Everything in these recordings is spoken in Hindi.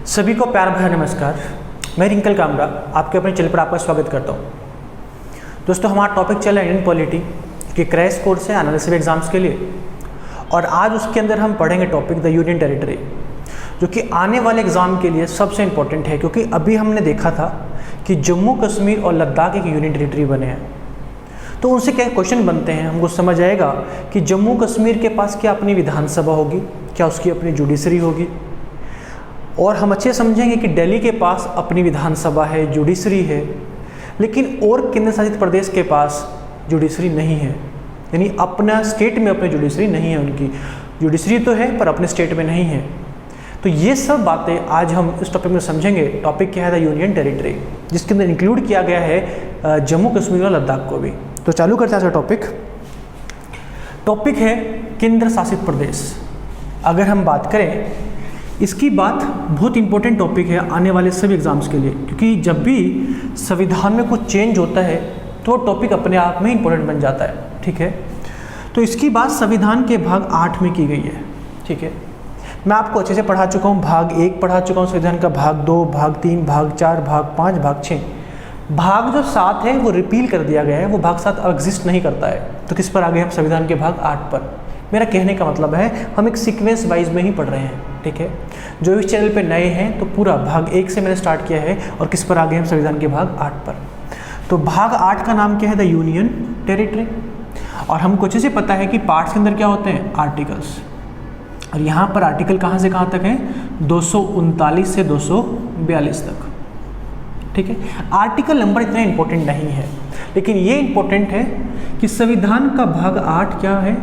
सभी को प्यार भरा नमस्कार। मैं रिंकल कामरा आपके अपने चैनल पर आपका स्वागत करता हूँ। दोस्तों, हमारा टॉपिक चल रहा है इंडियन पॉलिटी के क्रैश कोर्स है आने वाले सभी एग्जाम्स के लिए, और आज उसके अंदर हम पढ़ेंगे टॉपिक द यूनियन टेरिटरी, जो कि आने वाले एग्जाम के लिए सबसे इंपॉर्टेंट है। क्योंकि अभी हमने देखा था कि जम्मू कश्मीर और लद्दाख एक यूनियन टेरिटरी बने हैं, तो उनसे क्या क्वेश्चन बनते हैं, हमको समझ आएगा कि जम्मू कश्मीर के पास क्या अपनी विधानसभा होगी, क्या उसकी अपनी जुडिशरी होगी, और हम अच्छे समझेंगे कि दिल्ली के पास अपनी विधानसभा है, जुडिशरी है, लेकिन और केंद्र शासित प्रदेश के पास जुडिशरी नहीं है, यानी अपना स्टेट में अपनी जुडिशरी नहीं है। उनकी जुडिशरी तो है पर अपने स्टेट में नहीं है। तो ये सब बातें आज हम इस टॉपिक में समझेंगे। टॉपिक क्या है, द यूनियन टेरिटरी, जिसके अंदर इंक्लूड किया गया है जम्मू कश्मीर और लद्दाख को भी। तो चालू करते हैं टॉपिक है केंद्र शासित प्रदेश। अगर हम बात करें, इसकी बात बहुत इंपॉर्टेंट टॉपिक है आने वाले सभी एग्जाम्स के लिए, क्योंकि जब भी संविधान में कुछ चेंज होता है तो वो टॉपिक अपने आप में इंपॉर्टेंट बन जाता है। ठीक है, तो इसकी बात संविधान के भाग 8 में की गई है। ठीक है, मैं आपको अच्छे से पढ़ा चुका हूँ, भाग 1 पढ़ा चुका हूँ संविधान का, भाग 2, भाग 3, भाग 4, भाग 5, भाग 6। भाग जो 7 है वो रिपील कर दिया गया है, वो भाग 7 एग्जिस्ट नहीं करता है। तो किस पर आ गए हम, संविधान के भाग 8 पर। मेरा कहने का मतलब है हम एक सीक्वेंस वाइज में ही पढ़ रहे हैं। ठीक है, जो इस चैनल पे नए हैं तो पूरा भाग 1 से मैंने स्टार्ट किया है, और किस पर आ गए हम, संविधान के भाग 8 पर। तो भाग 8 का नाम क्या है, द यूनियन टेरिटरी। और हमको अच्छे से पता है कि पार्ट्स के अंदर क्या होते हैं, आर्टिकल्स। और यहाँ पर आर्टिकल कहाँ से कहाँ तक है, 239 से 242 तक। ठीक है, आर्टिकल नंबर इतना इंपॉर्टेंट नहीं है, लेकिन ये इंपॉर्टेंट है कि संविधान का भाग 8 क्या है,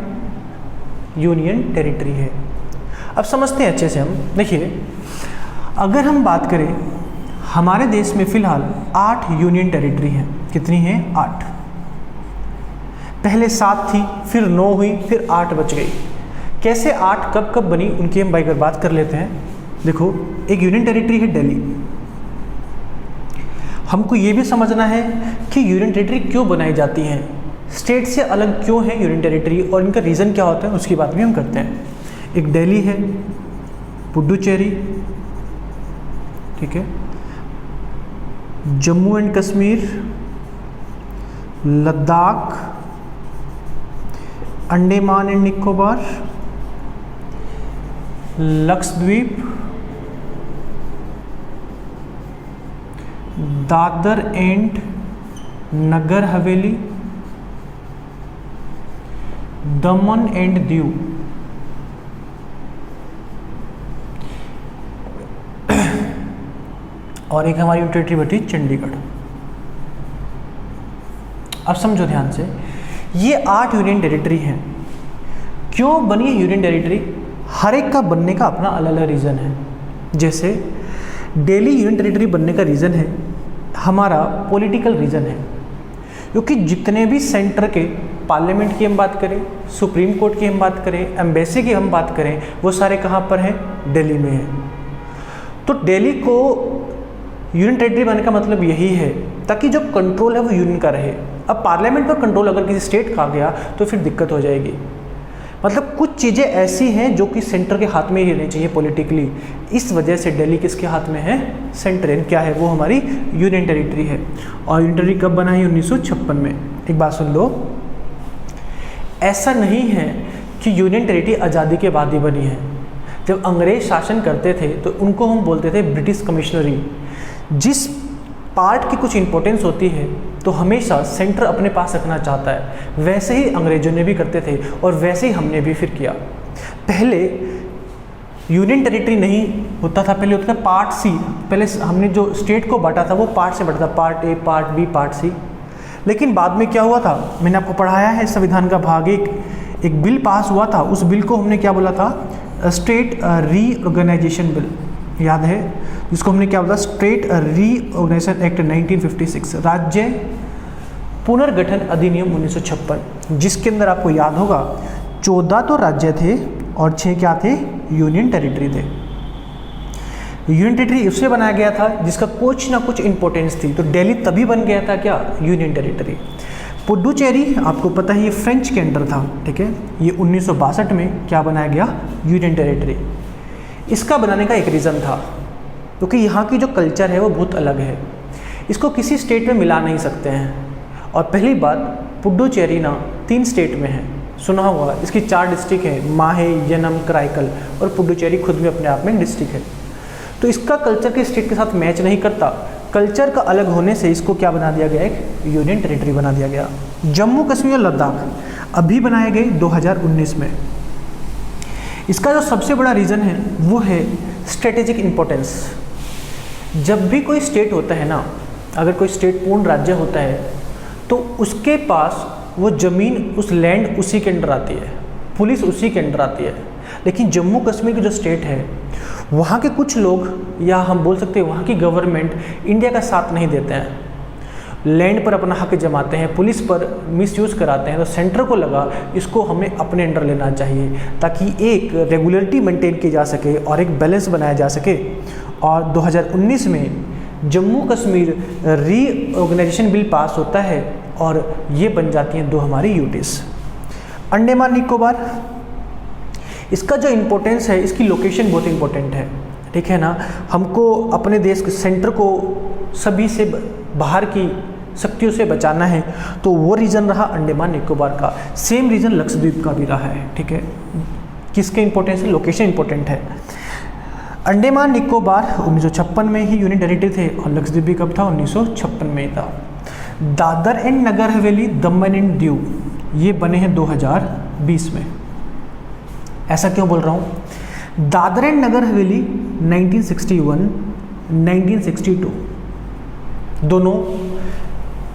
यूनियन टेरिटरी है। अब समझते हैं अच्छे से हम। देखिए, अगर हम बात करें, हमारे देश में फिलहाल 8 यूनियन टेरिटरी हैं। कितनी हैं, 8। पहले 7 थी, फिर 9 हुई, फिर 8 बच गई। कैसे 8 कब कब बनी, उनकी हम बात कर लेते हैं। देखो, एक यूनियन टेरिटरी है दिल्ली। हमको ये भी समझना है कि यूनियन टेरिटरी क्यों बनाई जाती हैं, स्टेट से अलग क्यों है यूनियन टेरिटरी, और इनका रीज़न क्या होता है, उसकी बात भी हम करते हैं। एक दिल्ली है, पुडुचेरी, ठीक है, Jammu and Kashmir, Ladakh, Andaman and Nicobar, Lakshadweep, Dadra and Nagar Haveli, Daman and Diu, और एक हमारी यूनियन टेरिटरी बची चंडीगढ़। अब समझो ध्यान से, ये 8 यूनियन टेरिटरी हैं। क्यों बनी है यूनियन टेरिटरी, हर एक का बनने का अपना अलग अलग रीज़न है। जैसे दिल्ली यूनियन टेरिटरी बनने का रीज़न है हमारा पॉलिटिकल रीज़न है, क्योंकि जितने भी सेंटर के पार्लियामेंट की हम बात करें, सुप्रीम कोर्ट की हम बात करें, एम्बेसी की हम बात करें, वो सारे कहाँ पर हैं, दिल्ली में हैं। तो दिल्ली को यूनियन टेरिटरी बनने का मतलब यही है, ताकि जो कंट्रोल है वो यूनियन का रहे। अब पार्लियामेंट पर कंट्रोल अगर किसी स्टेट का आ गया तो फिर दिक्कत हो जाएगी। मतलब कुछ चीज़ें ऐसी हैं जो कि सेंटर के हाथ में ही रहनी चाहिए पॉलिटिकली। इस वजह से दिल्ली किसके हाथ में है, सेंटर क्या है, वो हमारी यूनियन टेरिटरी है। और यूनियन टेरिटरी कब बना है, 1956 में। एक बात सुन लो, ऐसा नहीं है कि यूनियन टेरिटरी आज़ादी के बाद ही बनी है। जब अंग्रेज शासन करते थे तो उनको हम बोलते थे ब्रिटिश कमिश्नरी। जिस पार्ट की कुछ इंपॉर्टेंस होती है तो हमेशा सेंटर अपने पास रखना चाहता है, वैसे ही अंग्रेजों ने भी करते थे और वैसे ही हमने भी फिर किया। पहले यूनियन टेरिटरी नहीं होता था, पहले होता था पार्ट सी। पहले हमने जो स्टेट को बांटा था वो पार्ट से बांटा था, part A, part B, part C. लेकिन बाद में क्या हुआ था, मैंने आपको पढ़ाया है, संविधान का भाग 1 एक बिल पास हुआ था। उस बिल को हमने क्या बोला था, स्टेट रीऑर्गेनाइजेशन बिल, याद है, जिसको हमने क्या बोला, स्टेट रीऑर्गेनाइजेशन एक्ट 1956, राज्य पुनर्गठन अधिनियम 1956, जिसके अंदर आपको याद होगा 14 तो राज्य थे और 6 क्या थे, यूनियन टेरिटरी थे। यूनियन टेरिटरी उससे बनाया गया था जिसका कुछ ना कुछ इंपॉर्टेंस थी। तो दिल्ली तभी बन गया था क्या, यूनियन टेरिटरी। पुडुचेरी आपको पता है ये फ्रेंच के अंडर था, ठीक है, ये 1962 में क्या बनाया गया, यूनियन टेरिटरी। इसका बनाने का एक रीज़न था, क्योंकि यहाँ की जो कल्चर है वो बहुत अलग है, इसको किसी स्टेट में मिला नहीं सकते हैं। और पहली बात, पुडुचेरी ना 3 स्टेट में है, सुना होगा, इसकी 4 डिस्ट्रिक्ट है, माहे, यनम, कराईकल, और पुडुचेरी खुद में अपने आप में डिस्ट्रिक्ट है। तो इसका कल्चर के स्टेट के साथ मैच नहीं करता, कल्चर का अलग होने से इसको क्या बना दिया गया, एक यूनियन टेरिटरी बना दिया गया। जम्मू कश्मीर और लद्दाख अभी बनाए गए 2019 में। इसका जो सबसे बड़ा रीज़न है वो है स्ट्रेटेजिक इम्पोर्टेंस। जब भी कोई स्टेट होता है ना, अगर कोई स्टेट पूर्ण राज्य होता है तो उसके पास वो ज़मीन, उस लैंड उसी के अंडर आती है, पुलिस उसी के अंडर आती है। लेकिन जम्मू कश्मीर की जो स्टेट है, वहाँ के कुछ लोग, या हम बोल सकते हैं वहाँ की गवर्नमेंट इंडिया का साथ नहीं देते हैं, लैंड पर अपना हक जमाते हैं, पुलिस पर मिसयूज़ कराते हैं। तो सेंटर को लगा इसको हमें अपने अंडर लेना चाहिए ताकि एक रेगुलरिटी मेंटेन की जा सके और एक बैलेंस बनाया जा सके। और 2019 में Jammu Kashmir reorganisation bill pass होता है और ये बन जाती हैं 2 हमारी यूटीज़। अंडमान निकोबार, इसका जो इम्पोर्टेंस है, इसकी लोकेशन बहुत इम्पोर्टेंट है, ठीक है ना। हमको अपने देश के सेंटर को सभी से बाहर की शक्तियों से बचाना है, तो वो रीज़न रहा अंडमान निकोबार का। सेम रीज़न लक्षद्वीप का भी रहा है, ठीक है। किसके इम्पोर्टेंस है, लोकेशन इम्पोर्टेंट है। अंडमान निकोबार 1956 में ही यूनियन टेरिटरी थे और लक्षद्वीप भी कब था, 1956 में ही था। दादर एंड नगर हवेली, दमन एंड दीव, ये बने हैं 2020 में। ऐसा क्यों बोल रहा हूँ, दादर एंड नगर हवेली 1961, 1962 दोनों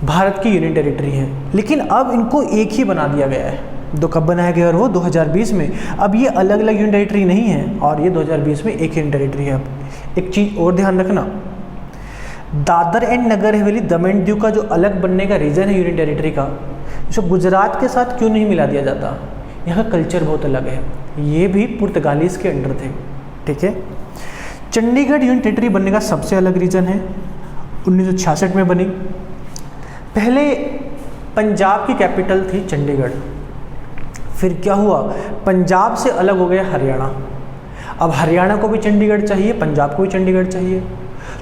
भारत की यूनियन टेरिटरी है, लेकिन अब इनको एक ही बना दिया गया है। दो कब बनाया गया, और वो 2020 में। अब ये अलग अलग यूनियन टेरिटरी नहीं है और ये 2020 में एक यूनियन टेरिटरी है। अब एक चीज़ और ध्यान रखना, दादर एंड नगर हवेली, दमन एंड दीव का जो अलग बनने का रीज़न है यूनियन टेरिटरी का, जो गुजरात के साथ क्यों नहीं मिला दिया जाता, यहाँ का कल्चर बहुत अलग है, ये भी पुर्तगालीज के अंडर थे, ठीक है। चंडीगढ़ यूनियन टेरिटरी बनने का सबसे अलग रीज़न है, 1966 में बनी। पहले पंजाब की कैपिटल थी चंडीगढ़, फिर क्या हुआ, पंजाब से अलग हो गया हरियाणा। अब हरियाणा को भी चंडीगढ़ चाहिए, पंजाब को भी चंडीगढ़ चाहिए,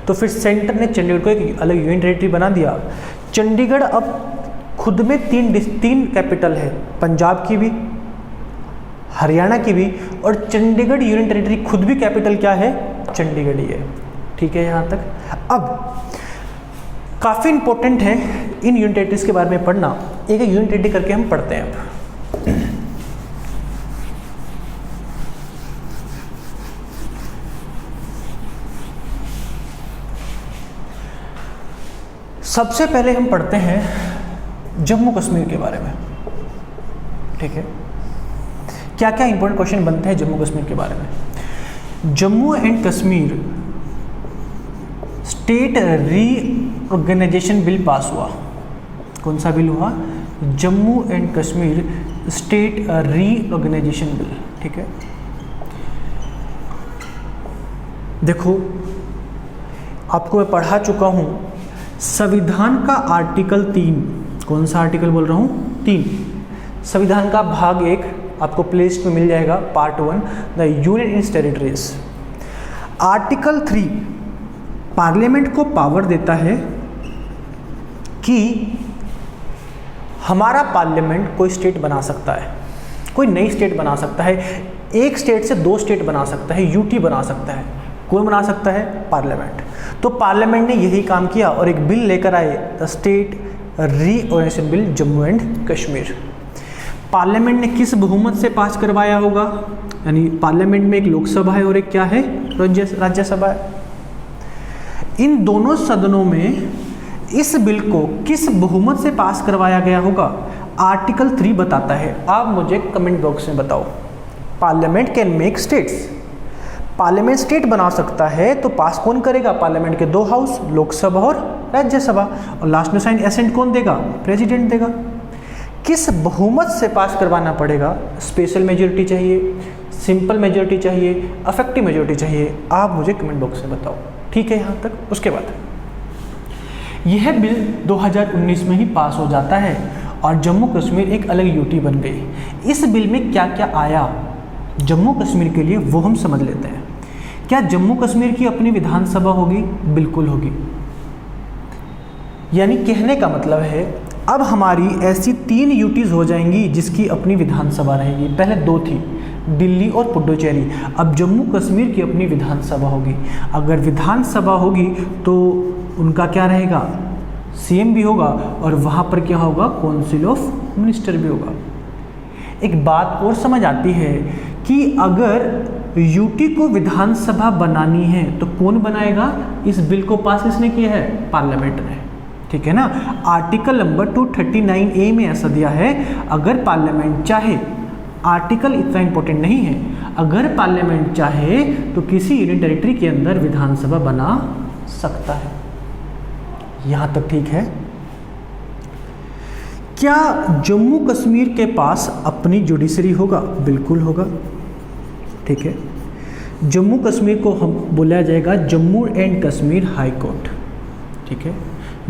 तो फिर सेंटर ने चंडीगढ़ को एक अलग यूनियन टेरिटरी बना दिया। चंडीगढ़ अब खुद में 3 कैपिटल है, पंजाब की भी, हरियाणा की भी, और चंडीगढ़ यूनियन टेरिटरी खुद भी कैपिटल क्या है, चंडीगढ़ ही है, ठीक है यहाँ तक। अब काफ़ी इंपॉर्टेंट है इन यूनियन टेरिटरीज के बारे में पढ़ना, एक यूनियन टेरिटरी करके हम पढ़ते हैं। अब सबसे पहले हम पढ़ते हैं जम्मू कश्मीर के बारे में, ठीक है। क्या क्या इंपॉर्टेंट क्वेश्चन बनते हैं जम्मू कश्मीर के बारे में। Jammu and Kashmir state reorganisation bill pass हुआ। कौन सा बिल हुआ, Jammu and Kashmir state reorganisation bill, ठीक है। देखो, आपको मैं पढ़ा चुका हूँ, संविधान का आर्टिकल 3, कौन सा आर्टिकल बोल रहा हूँ, 3, संविधान का भाग 1 आपको प्लेलिस्ट में मिल जाएगा, part 1, the union in territories. Article 3 parliament को पावर देता है कि हमारा पार्लियामेंट कोई स्टेट बना सकता है, कोई नई स्टेट बना सकता है, एक स्टेट से 2 स्टेट बना सकता है, यूटी बना सकता है। कौन बना सकता है, पार्लियामेंट। तो पार्लियामेंट ने यही काम किया और एक बिल लेकर आए, the state reorganisation bill Jammu and Kashmir. Parliament ने किस बहुमत से पास करवाया होगा, यानी पार्लियामेंट में एक लोकसभा है और एक क्या है, राज्यसभा है। इन दोनों सदनों में इस बिल को किस बहुमत से पास करवाया गया होगा, आर्टिकल 3 बताता है। आप मुझे कमेंट बॉक्स में बताओ। Parliament can make states, parliament state बना सकता है, तो पास कौन करेगा, पार्लियामेंट के 2 हाउस, लोकसभा और राज्यसभा, और लास्ट में साइन एसेंट कौन देगा, प्रेसिडेंट देगा। किस बहुमत से पास करवाना पड़ेगा, स्पेशल मेजॉरिटी चाहिए, सिंपल मेजॉरिटी चाहिए, अफेक्टिव मेजॉरिटी चाहिए, आप मुझे कमेंट बॉक्स में बताओ, ठीक है यहाँ तक। उसके बाद यह बिल 2019 में ही पास हो जाता है और जम्मू कश्मीर एक अलग यूटी बन गई। इस बिल में क्या क्या आया जम्मू कश्मीर के लिए, वो हम समझ लेते हैं। क्या जम्मू कश्मीर की अपनी विधानसभा होगी? बिल्कुल होगी। यानी कहने का मतलब है अब हमारी ऐसी 3 यूटीज हो जाएंगी जिसकी अपनी विधानसभा रहेगी। पहले 2 थी, दिल्ली और पुडुचेरी। अब जम्मू कश्मीर की अपनी विधानसभा होगी। अगर विधानसभा होगी तो उनका क्या रहेगा? सीएम भी होगा और वहाँ पर क्या होगा? काउंसिल ऑफ मिनिस्टर भी होगा। एक बात और समझ आती है कि अगर यूटी को विधानसभा बनानी है तो कौन बनाएगा? इस बिल को पास किसने किया है? पार्लियामेंट ने। ठीक है ना। आर्टिकल नंबर 239A में ऐसा दिया है, अगर पार्लियामेंट चाहे, आर्टिकल इतना इंपॉर्टेंट नहीं है, अगर पार्लियामेंट चाहे तो किसी यूनियन टेरिटरी के अंदर विधानसभा बना सकता है। यहां तक ठीक है। क्या जम्मू कश्मीर के पास अपनी जुडिशरी होगा? बिल्कुल होगा। ठीक है। जम्मू कश्मीर को हम बोला जाएगा Jammu and Kashmir high court. ठीक है,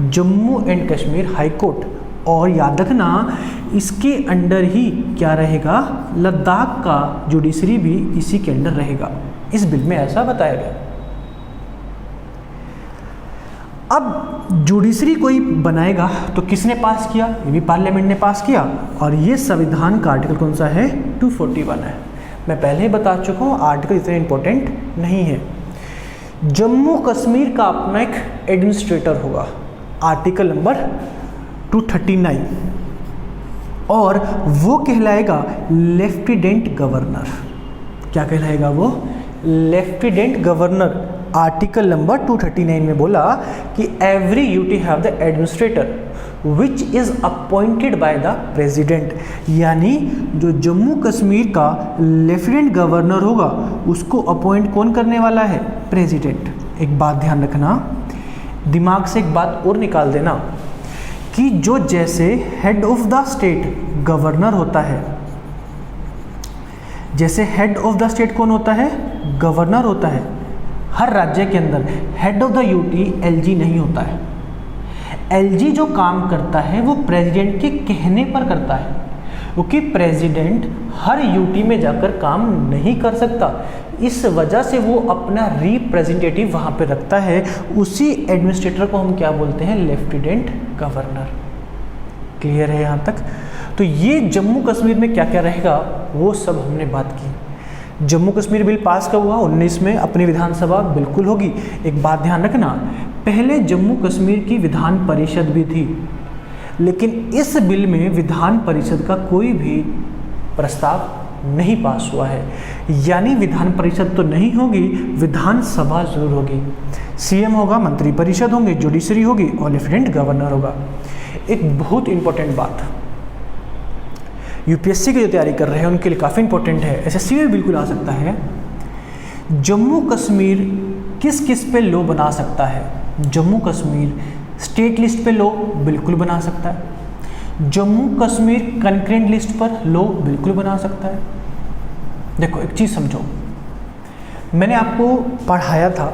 Jammu and Kashmir high court. और याद रखना इसके अंडर ही क्या रहेगा? लद्दाख का जुडिशरी भी इसी के अंडर रहेगा। इस बिल में ऐसा बताया गया। अब जुडिशरी कोई बनाएगा तो किसने पास किया? ये भी पार्लियामेंट ने पास किया। और ये संविधान का आर्टिकल कौन सा है? 241 है। मैं पहले ही बता चुका हूँ, आर्टिकल इतना इंपॉर्टेंट नहीं है। जम्मू कश्मीर का अपना एक एडमिनिस्ट्रेटर होगा, आर्टिकल नंबर 239, और वो कहलाएगा लेफ्टिनेंट गवर्नर। क्या कहलाएगा वो? Lieutenant governor. आर्टिकल नंबर 239 में बोला कि every UT have the administrator which is appointed by the president. यानी जो जम्मू कश्मीर का लेफ्टिनेंट गवर्नर होगा उसको अपॉइंट कौन करने वाला है? प्रेसिडेंट। एक बात ध्यान रखना, दिमाग से एक बात और निकाल देना कि जो जैसे head of the state governor होता है, जैसे हेड ऑफ द स्टेट कौन होता है? गवर्नर होता है। हर राज्य के अंदर head of the UT LG नहीं होता है। एलजी जो काम करता है वो प्रेसिडेंट के कहने पर करता है, क्योंकि प्रेसिडेंट हर यूटी में जाकर काम नहीं कर सकता। इस वजह से वो अपना रिप्रेजेंटेटिव वहाँ पे रखता है। उसी एडमिनिस्ट्रेटर को हम क्या बोलते हैं? Lieutenant governor. क्लियर है यहाँ तक? तो ये जम्मू कश्मीर में क्या क्या रहेगा वो सब हमने बात की। जम्मू कश्मीर बिल पास कब हुआ? 19 में। अपनी विधानसभा बिल्कुल होगी। एक बात ध्यान रखना, पहले जम्मू कश्मीर की विधान परिषद भी थी, लेकिन इस बिल में विधान परिषद का कोई भी प्रस्ताव नहीं पास हुआ है। यानी विधान परिषद तो नहीं होगी, विधानसभा जरूर होगी। सीएम होगा, मंत्री परिषद होंगे, जुडिशरी होगी और लेफ्टिनेंट गवर्नर होगा। एक बहुत इंपॉर्टेंट बात, यूपीएससी की जो तैयारी कर रहे हैं उनके लिए काफ़ी इंपॉर्टेंट है, एसएससी में बिल्कुल आ सकता है। जम्मू कश्मीर किस किस पे लॉ बना सकता है? जम्मू कश्मीर स्टेट लिस्ट पे लॉ बिल्कुल बना सकता है। जम्मू कश्मीर कंकरेंट लिस्ट पर लॉ बिल्कुल बना सकता है। देखो एक चीज़ समझो, मैंने आपको पढ़ाया था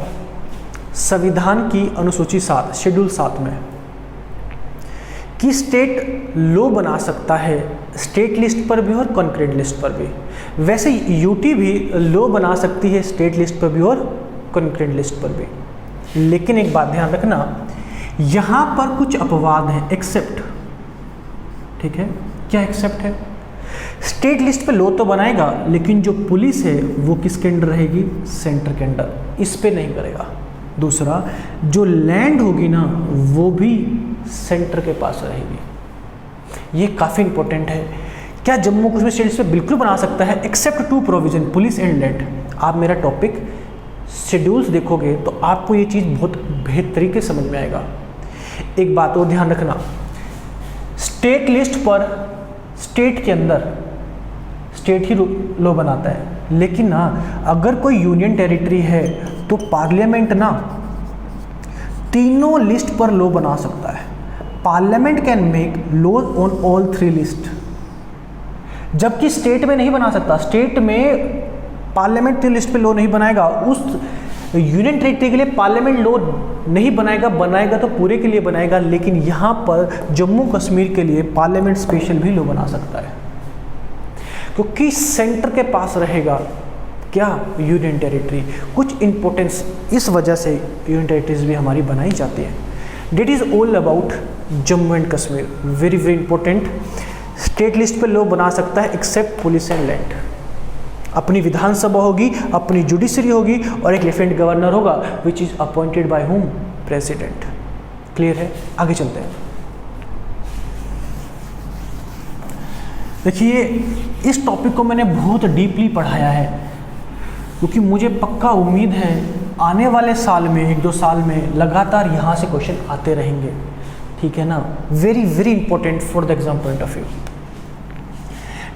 संविधान की अनुसूची 7 शेड्यूल 7 में कि स्टेट लॉ बना सकता है स्टेट लिस्ट पर भी और कंकरेंट लिस्ट पर भी। वैसे यूटी भी लॉ बना सकती है स्टेट लिस्ट पर भी और कंकरेंट लिस्ट पर भी। लेकिन एक बात ध्यान रखना, यहाँ पर कुछ अपवाद हैं, एक्सेप्ट। ठीक है, क्या एक्सेप्ट है? स्टेट लिस्ट पे लॉ तो बनाएगा, लेकिन जो पुलिस है वो किसके अंडर रहेगी? सेंटर के अंडर, इस पे नहीं करेगा। दूसरा, जो लैंड होगी ना वो भी सेंटर के पास रहेगी। ये काफ़ी इंपॉर्टेंट है। क्या जम्मू कश्मीर स्टेट लिस्ट पे बिल्कुल बना सकता है, except 2 provision, police and land. आप मेरा टॉपिक शेड्यूल्स देखोगे तो आपको ये चीज़ बहुत बेहतर तरीके से समझ में आएगा। एक बात और ध्यान रखना, स्टेट लिस्ट पर स्टेट के अंदर स्टेट ही लॉ बनाता है, लेकिन ना अगर कोई यूनियन टेरिटरी है तो पार्लियामेंट ना तीनों लिस्ट पर लॉ बना सकता है। Parliament can make law on all 3 list, जबकि स्टेट में नहीं बना सकता। स्टेट में पार्लियामेंट 3 लिस्ट पे लॉ नहीं बनाएगा, उस यूनियन टेरिटरी के लिए पार्लियामेंट लॉ नहीं बनाएगा, बनाएगा तो पूरे के लिए बनाएगा। लेकिन यहाँ पर जम्मू कश्मीर के लिए पार्लियामेंट स्पेशल भी लॉ बना सकता है, क्योंकि सेंटर के पास रहेगा क्या, यूनियन टेरिटरी। कुछ इंपॉर्टेंस इस वजह से यूनियन टेरिटरीज भी हमारी बनाई जाती है। That is all about Jammu and Kashmir, very very important. State list पे लॉ बना सकता है एक्सेप्ट पुलिस एंड लैंड। अपनी विधानसभा होगी, अपनी जुडिशरी होगी और एक लेफ्टिनेंट गवर्नर होगा which is appointed by home, president. Clear है, आगे चलते हैं। देखिए इस टॉपिक को मैंने बहुत डीपली पढ़ाया है क्योंकि मुझे पक्का उम्मीद है आने वाले साल में 1-2 साल में लगातार यहाँ से क्वेश्चन आते रहेंगे, ठीक है ना। Very very important for the exam point of view.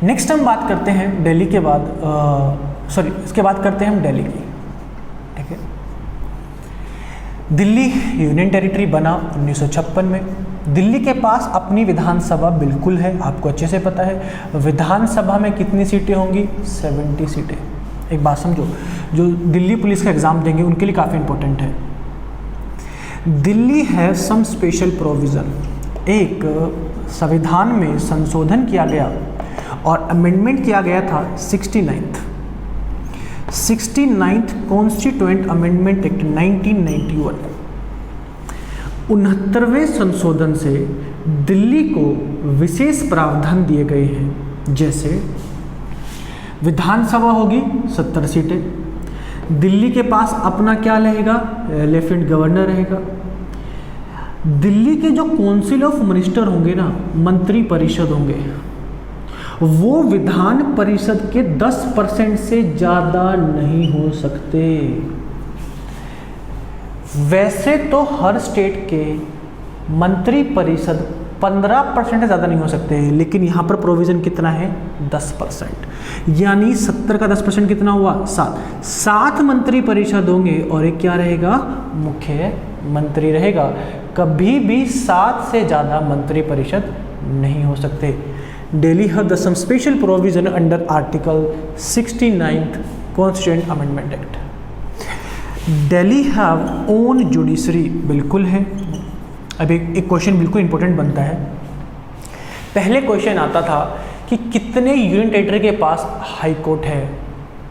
Next हम बात करते हैं दिल्ली के बाद, इसके बाद करते हैं हम दिल्ली की, ठीक है। दिल्ली यूनियन टेरिटरी बना 1956 में। दिल्ली के पास अपनी विधानसभा बिल्कुल है, आपको अच्छे से पता है। विधानसभा में कितनी सीटें होंगी? 70 सीटें। एक बात समझो, जो दिल्ली पुलिस का एग्ज़ाम देंगे उनके लिए काफ़ी इंपॉर्टेंट है। दिल्ली है सम स्पेशल प्रोविज़न, एक संविधान में संशोधन किया गया और अमेंडमेंट किया गया था 69th कॉन्स्टिट्यूएंट अमेंडमेंट एक्ट 1991। 69वें संशोधन से दिल्ली को विशेष प्रावधान दिए गए हैं, जैसे विधानसभा होगी 70 सीटें, दिल्ली के पास अपना क्या रहेगा? लेफ्टिनेंट गवर्नर रहेगा। दिल्ली के जो काउंसिल ऑफ मिनिस्टर होंगे ना, मंत्री परिषद होंगे, वो विधान परिषद के 10% से ज़्यादा नहीं हो सकते। वैसे तो हर स्टेट के मंत्री परिषद 15% से ज़्यादा नहीं हो सकते हैं, लेकिन यहाँ पर प्रोविज़न कितना है? 10%। यानी 70 का 10% कितना हुआ? 7 मंत्री परिषद होंगे और एक क्या रहेगा? मुख्य मंत्री रहेगा। कभी भी 7 से ज़्यादा मंत्री परिषद नहीं हो सकते। Delhi have some special provision under Article 69th Constituent Amendment Act. Delhi have own judiciary, बिल्कुल है। अब एक क्वेश्चन बिल्कुल इंपॉर्टेंट बनता है। पहले क्वेश्चन आता था कि कितने यूनियन टेरिटरी के पास हाई कोर्ट है?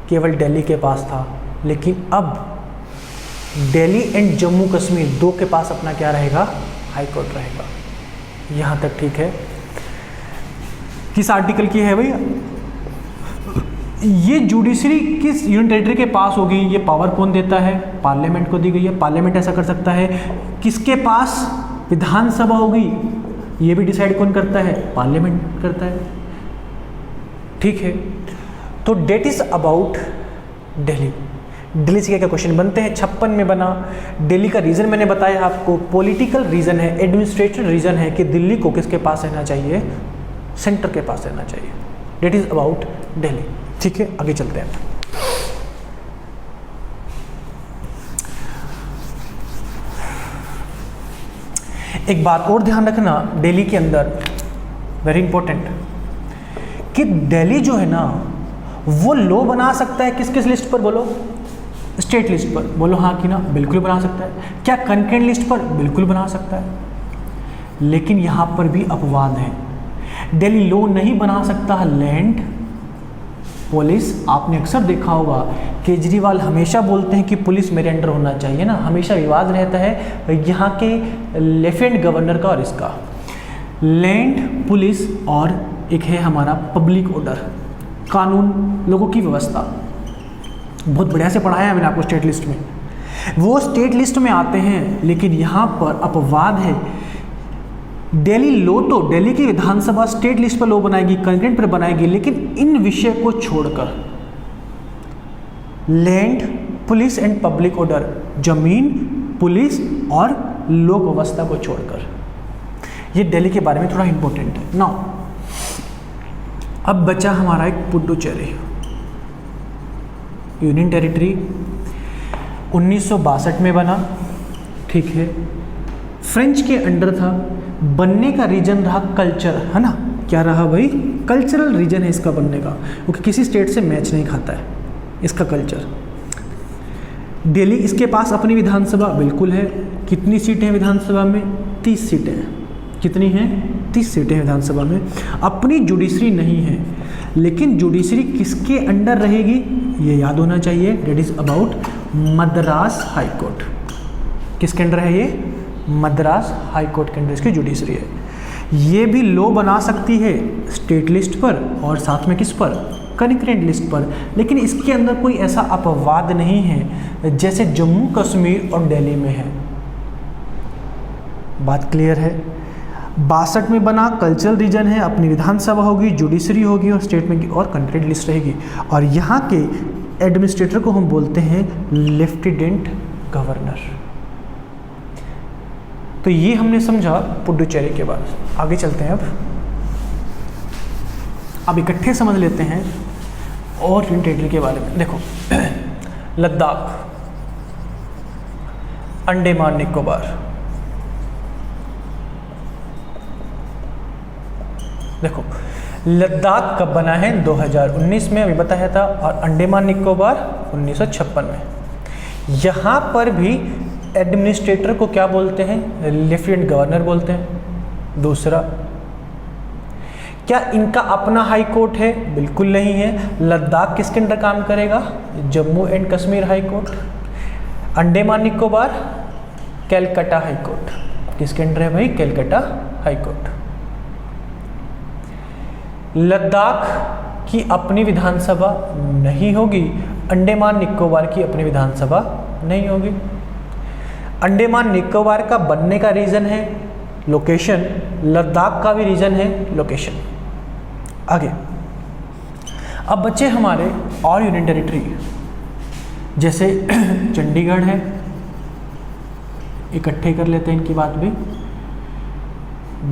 केवल दिल्ली के पास था, लेकिन अब दिल्ली एंड जम्मू कश्मीर 2 के पास अपना क्या रहेगा? हाई कोर्ट रहेगा। यहाँ तक ठीक है। किस आर्टिकल की है भैया? ये जुडिशरी किस यूनियन टेरिटरी के पास होगी? ये पावर कौन देता है? पार्लियामेंट को दी गई है। पार्लियामेंट ऐसा कर सकता है। किसके पास विधानसभा होगी? ये भी डिसाइड कौन करता है? पार्लियामेंट करता है, ठीक है। तो that is about Delhi. Delhi से क्या क्या क्वेश्चन बनते हैं? 56 में बना। दिल्ली का रीज़न मैंने बताया आपको, पॉलिटिकल रीज़न है, एडमिनिस्ट्रेटिव रीज़न है कि दिल्ली को किसके पास रहना चाहिए? सेंटर के पास रहना चाहिए। डेट इज अबाउट दिल्ली, ठीक है। आगे चलते हैं। एक बात और ध्यान रखना दिल्ली के अंदर, वेरी इंपॉर्टेंट, कि दिल्ली जो है ना वो लॉ बना सकता है किस किस लिस्ट पर? बोलो, स्टेट लिस्ट पर। बोलो हाँ कि ना? बिल्कुल बना सकता है। क्या कंकरेंट लिस्ट पर? बिल्कुल बना सकता है। लेकिन यहाँ पर भी अपवाद है। दिल्ली लॉ नहीं बना सकता लैंड पुलिस। आपने अक्सर देखा होगा केजरीवाल हमेशा बोलते हैं कि पुलिस मेरे अंडर होना चाहिए ना, हमेशा विवाद रहता है यहाँ के लेफ्टिनेंट गवर्नर का और इसका। लैंड पुलिस और एक है हमारा पब्लिक ऑर्डर, कानून, लोगों की व्यवस्था। बहुत बढ़िया से पढ़ाया है मैंने आपको स्टेट लिस्ट में। वो स्टेट लिस्ट में आते हैं, लेकिन यहाँ पर अपवाद है। दिल्ली लॉ तो दिल्ली की विधानसभा स्टेट लिस्ट पर लॉ बनाएगी, कंकरेंट पर बनाएगी, लेकिन इन विषय को छोड़कर land police and public order, जमीन पुलिस और लोक व्यवस्था को छोड़कर, ये दिल्ली के बारे में थोड़ा इंपॉर्टेंट है। नाउ अब बचा हमारा एक पुडुचेरी यूनियन टेरिटरी, 1962 में बना, ठीक है। फ्रेंच के अंडर था। बनने का रीजन रहा कल्चर, है ना? क्या रहा भाई? कल्चरल रीजन है इसका बनने का, क्योंकि किसी स्टेट से मैच नहीं खाता है इसका कल्चर। दिल्ली, इसके पास अपनी विधानसभा बिल्कुल है। कितनी सीटें हैं विधानसभा में? 30 सीटें हैं, कितनी हैं? 30 सीटें विधानसभा में। अपनी जुडिशरी नहीं है, लेकिन जुडिशरी किसके अंडर रहेगी ये याद होना चाहिए। That is about Madras high court. किसके अंडर है ये? मद्रास हाई कोर्ट के अंडर इसकी जुडिशरी है। ये भी लॉ बना सकती है स्टेट लिस्ट पर और साथ में किस पर? कनकरेंट लिस्ट पर। लेकिन इसके अंदर कोई ऐसा अपवाद नहीं है जैसे जम्मू कश्मीर और दिल्ली में है। बात क्लियर है? 62 में बना कल्चरल रीजन है, अपनी विधानसभा होगी, जुडिशरी होगी और स्टेट में और कनकरेंट लिस्ट रहेगी। और यहाँ के एडमिनिस्ट्रेटर को हम बोलते हैं लेफ्टिनेंट गवर्नर। तो ये हमने समझा पुडुचेरी के बाद। आगे चलते हैं अब इकट्ठे समझ लेते हैं और यूनियन टेरिटरी के बारे में। देखो लद्दाख, अंडमान निकोबार, देखो लद्दाख कब बना है? 2019 में, अभी बताया था। और अंडमान निकोबार 1956 में। यहाँ पर भी एडमिनिस्ट्रेटर को क्या बोलते हैं? लेफ्टिनेंट गवर्नर बोलते हैं। दूसरा, क्या इनका अपना हाई कोर्ट है? बिल्कुल नहीं है। लद्दाख किसके अंडर काम करेगा? Jammu and Kashmir high court. Andaman Nicobar Calcutta high court. किसके अंडर है भाई? Calcutta high court. लद्दाख की अपनी विधानसभा नहीं होगी, अंडमान निकोबार की अपनी विधानसभा नहीं होगी। अंडमान निकोबार का बनने का रीज़न है लोकेशन, लद्दाख का भी रीज़न है लोकेशन। आगे अब बच्चे हमारे और यूनियन टेरिटरी, जैसे चंडीगढ़ है, इकट्ठे कर लेते हैं इनकी बात भी।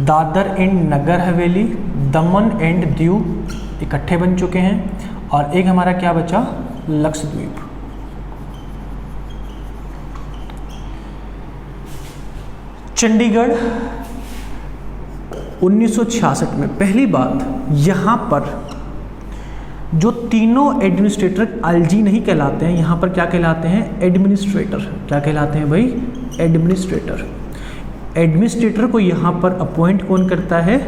दादर एंड नगर हवेली, दमन एंड दीव इकट्ठे बन चुके हैं। और एक हमारा क्या बचा? लक्षद्वीप। चंडीगढ़ 1966 में पहली बात यहाँ पर जो तीनों एडमिनिस्ट्रेटर आलजी नहीं कहलाते हैं, यहाँ पर क्या कहलाते हैं? एडमिनिस्ट्रेटर। क्या कहलाते हैं भाई? एडमिनिस्ट्रेटर। एडमिनिस्ट्रेटर को यहाँ पर अपॉइंट कौन करता है?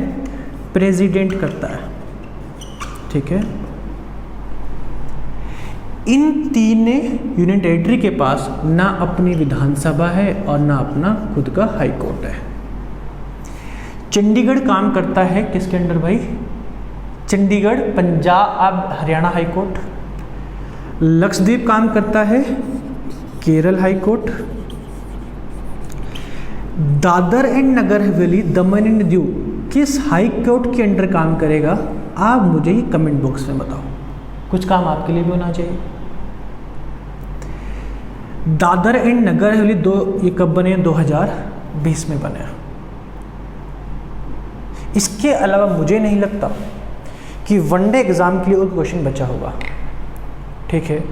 प्रेसिडेंट करता है। ठीक है। इन तीन यूनियन टेरिटरी के पास ना अपनी विधानसभा है और ना अपना खुद का हाई कोर्ट है। चंडीगढ़ काम करता है किसके अंडर भाई? Chandigarh Punjab Haryana high court. लक्षद्वीप काम करता है Kerala high court. Dadra and Nagar Haveli, Daman and Diu किस हाई कोर्ट के अंडर काम करेगा? आप मुझे ये कमेंट बॉक्स में बताओ, कुछ काम आपके लिए भी होना चाहिए। दादर एंड नगर हवेली ये कब बने? 2020 में बने। इसके अलावा मुझे नहीं लगता कि वनडे एग्जाम के लिए और क्वेश्चन बचा होगा। ठीक है।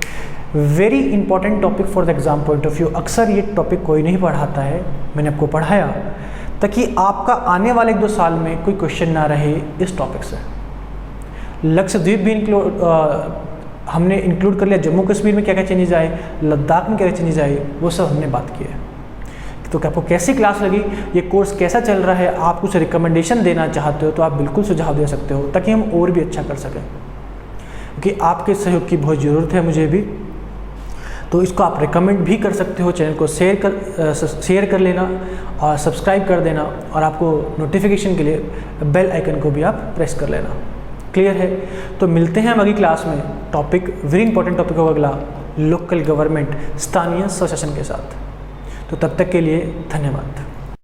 Very important topic for the exam point of view. अक्सर ये टॉपिक कोई नहीं पढ़ाता है, मैंने आपको पढ़ाया ताकि आपका आने वाले 1-2 साल में कोई क्वेश्चन ना रहे इस टॉपिक से। लक्षद्वीप भी हमने इंक्लूड कर लिया। जम्मू कश्मीर में क्या क्या चेंजेस आए, लद्दाख में क्या क्या चेंजेस आए, वो सब हमने बात की है। तो आपको कैसी क्लास लगी, ये कोर्स कैसा चल रहा है, आप कुछ रिकमेंडेशन देना चाहते हो तो आप बिल्कुल सुझाव दे सकते हो ताकि हम और भी अच्छा कर सकें, क्योंकि आपके सहयोग की बहुत ज़रूरत है मुझे भी। तो इसको आप रिकमेंड भी कर सकते हो, चैनल को शेयर कर लेना और सब्सक्राइब कर देना, और आपको नोटिफिकेशन के लिए बेल आइकन को भी आप प्रेस कर लेना। क्लियर है? तो मिलते हैं हम अगली क्लास में। टॉपिक वेरी इंपॉर्टेंट टॉपिक होगा अगला, लोकल गवर्नमेंट, स्थानीय स्वशासन के साथ। तो तब तक के लिए धन्यवाद।